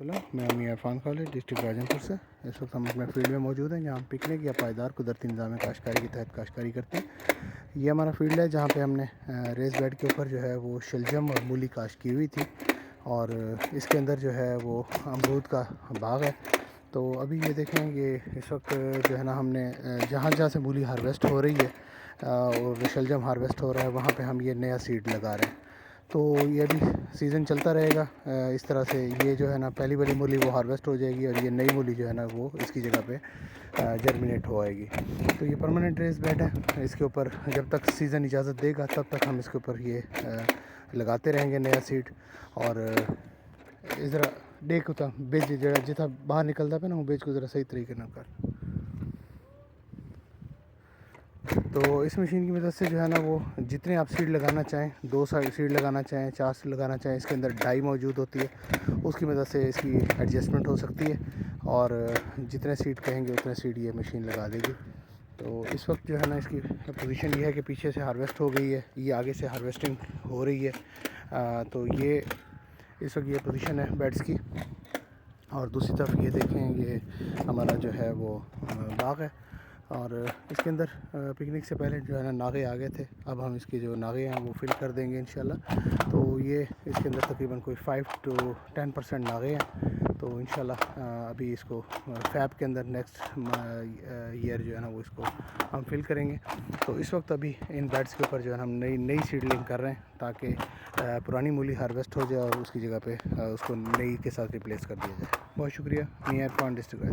میں میاں عرفان خالد ڈسٹرکٹ راجن پور سے۔ اس وقت ہم اپنے فیلڈ میں موجود ہیں جہاں ہم پکنک یا پائیدار قدرتی نظام کاشتکاری کے تحت کاشتکاری کرتے ہیں۔ یہ ہمارا فیلڈ ہے جہاں پہ ہم نے ریس بیڈ کے اوپر جو ہے وہ شلجم اور مولی کاشت کی ہوئی تھی، اور اس کے اندر جو ہے وہ امرود کا باغ ہے۔ تو ابھی یہ دیکھیں کہ اس وقت جو ہے نا ہم نے جہاں جہاں سے مولی ہارویسٹ ہو رہی ہے اور شلجم ہارویسٹ ہو رہا ہے وہاں پہ ہم یہ نیا سیڈ لگا رہے ہیں۔ تو یہ ابھی سیزن چلتا رہے گا اس طرح سے۔ یہ جو ہے نا پہلی والی مولی وہ ہارویسٹ ہو جائے گی، اور یہ نئی مولی جو ہے نا وہ اس کی جگہ پہ جرمینیٹ ہو آئے گی۔ تو یہ پرماننٹ ریس بیڈ ہے، اس کے اوپر جب تک سیزن اجازت دے گا تب تک ہم اس کے اوپر یہ لگاتے رہیں گے نیا سیڈ۔ اور اس طرح دیکھ ہوتا بیج جتنا باہر نکلتا پہ نا وہ بیج کو ذرا صحیح طریقے نہ کر۔ تو اس مشین کی مدد سے جو ہے نا وہ جتنے آپ سیڈ لگانا چاہیں، 2 سیڈ لگانا چاہیں، 4 سیڈ لگانا چاہیں، اس کے اندر ڈائی موجود ہوتی ہے، اس کی مدد سے اس کی ایڈجسٹمنٹ ہو سکتی ہے، اور جتنے سیڈ کہیں گے اتنے سیڈ یہ مشین لگا دے گی۔ تو اس وقت جو ہے نا اس کی پوزیشن یہ ہے کہ پیچھے سے ہارویسٹ ہو گئی ہے، یہ آگے سے ہارویسٹنگ ہو رہی ہے۔ تو یہ اس وقت یہ پوزیشن ہے بیڈس کی۔ اور دوسری طرف یہ دیکھیں یہ ہمارا جو ہے وہ باغ ہے، اور اس کے اندر پکنک سے پہلے جو ہے نا ناغے آ گئے تھے۔ اب ہم اس کے جو ناغے ہیں وہ فل کر دیں گے انشاءاللہ۔ تو یہ اس کے اندر تقریباً کوئی 5 to 10% ناغے ہیں۔ تو انشاءاللہ ابھی اس کو فیب کے اندر نیکسٹ ایئر جو ہے نا وہ اس کو ہم فل کریں گے۔ تو اس وقت ابھی ان بیڈس کے اوپر جو ہے ہم نئی سیڈلنگ کر رہے ہیں تاکہ پرانی مولی ہارویسٹ ہو جائے اور اس کی جگہ پہ اس کو نئی کے ساتھ ریپلیس کر دیا جائے۔ بہت شکریہ۔ میاں عرفان ڈسٹرکٹ